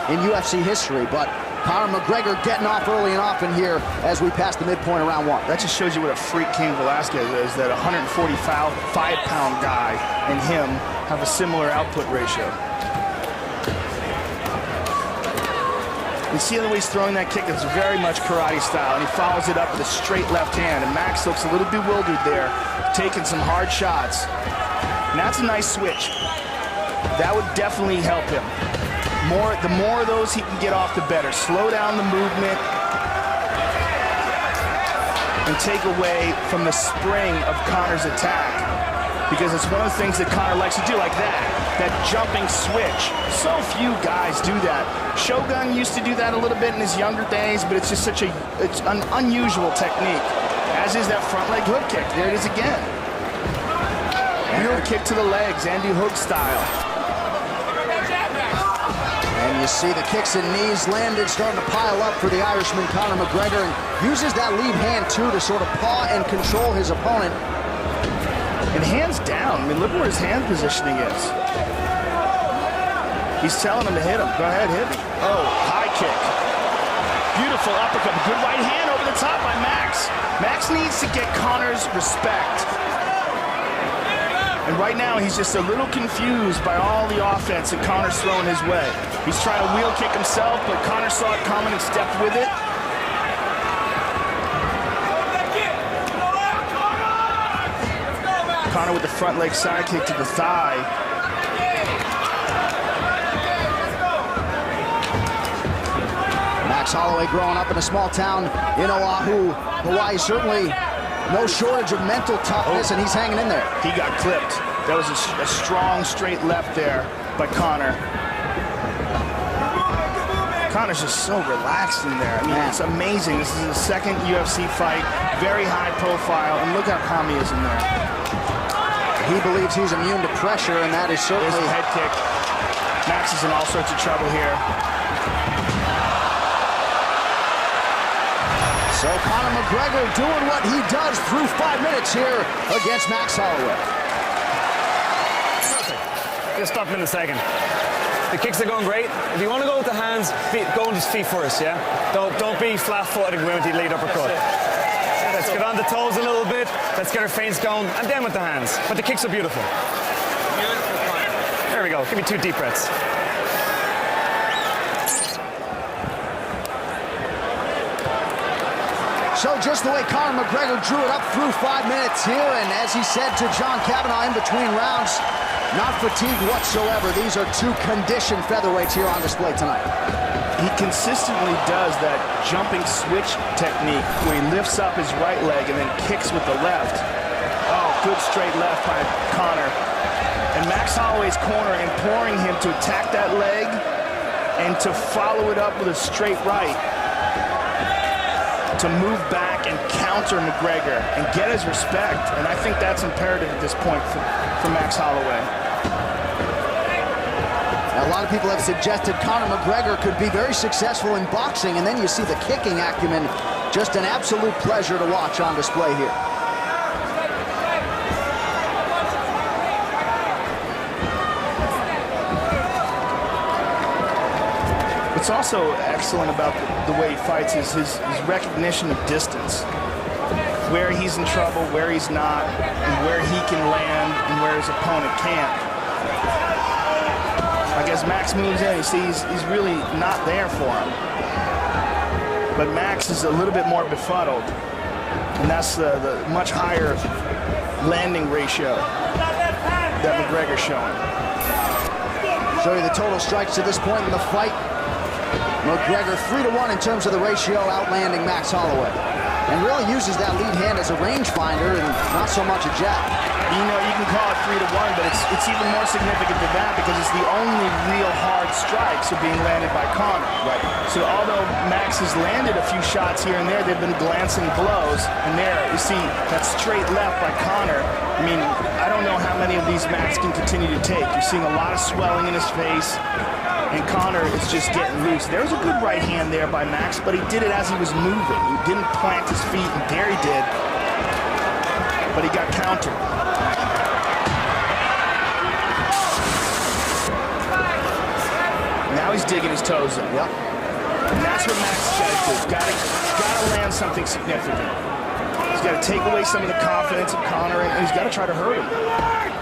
in UFC history. But Conor McGregor getting off early and often here as we pass the midpoint of round one. That just shows you what a freak Cain Velasquez is, that 145-pound guy and him have a similar output ratio. You see the way he's throwing that kick, it's very much karate style, and he follows it up with a straight left hand, and Max looks a little bewildered there, taking some hard shots. And that's a nice switch. That would definitely help him. The more of those he can get off, the better. Slow down the movement and take away from the spring of Conor's attack, because it's one of the things that Conor likes to do, like that jumping switch. So few guys do that. Shogun used to do that a little bit in his younger days, but it's just it's an unusual technique, as is that front leg hook kick. There it is again. Real kick to the legs, Andy Hook style. And you see the kicks and knees landed, starting to pile up for the Irishman, Conor McGregor, and uses that lead hand, too, to sort of paw and control his opponent. And hands down. I mean, look where his hand positioning is. He's telling him to hit him. Go ahead, hit me. Oh, high kick. Beautiful uppercut. Good right hand over the top by Max. Max needs to get Conor's respect. And right now, he's just a little confused by all the offense that Conor's throwing his way. He's trying to wheel kick himself, but Conor saw it coming and stepped with it. Conor with the front leg side kick to the thigh. Max Holloway growing up in a small town in Oahu, Hawaii, certainly no shortage of mental toughness, and he's hanging in there. He got clipped. That was a strong straight left there by Conor. Conor's just so relaxed in there. I mean, it's amazing. This is his second UFC fight, very high profile, and look how calm he is in there. He believes he's immune to pressure, and that is certainly... There's a head kick. Max is in all sorts of trouble here. So Conor McGregor doing what he does through 5 minutes here against Max Holloway. Just stop him in a second. The kicks are going great. If you want to go with the hands, go on his feet first, yeah? Don't be flat-footed with the lead uppercut. Let's get on the toes a little bit. Let's get our feints going, and then with the hands. But the kicks are beautiful. There we go. Give me 2 deep breaths. So just the way Conor McGregor drew it up through 5 minutes here, and as he said to John Kavanagh in between rounds, not fatigued whatsoever. These are 2 conditioned featherweights here on display tonight. He consistently does that jumping switch technique where he lifts up his right leg and then kicks with the left. Oh, good straight left by Conor. And Max Holloway's corner imploring him to attack that leg and to follow it up with a straight right, to move back and counter McGregor and get his respect. And I think that's imperative at this point for Max Holloway. Now, a lot of people have suggested Conor McGregor could be very successful in boxing, and then you see the kicking acumen. Just an absolute pleasure to watch on display here. What's also excellent about the way he fights is his recognition of distance. Where he's in trouble, where he's not, and where he can land, and where his opponent can't. Like as Max moves in, you see he's really not there for him. But Max is a little bit more befuddled, and that's the much higher landing ratio that McGregor's showing. Show you the total strikes to this point in the fight. McGregor 3-1 in terms of the ratio, outlanding Max Holloway. And really uses that lead hand as a rangefinder and not so much a jab. You know, you can call it 3-1, but it's even more significant than that because it's the only real hard strikes are being landed by Conor. Right. So although Max has landed a few shots here and there, they've been glancing blows. And there, you see that straight left by Conor. I mean, I don't know how many of these Max can continue to take. You're seeing a lot of swelling in his face, and Conor is just getting loose. There was a good right hand there by Max, but he did it as he was moving. He didn't plant his feet, and there he did. But he got countered. Now he's digging his toes in. Yep. And that's what Max has got to do. Got to land something significant. He's got to take away some of the confidence of Conor, and he's got to try to hurt him.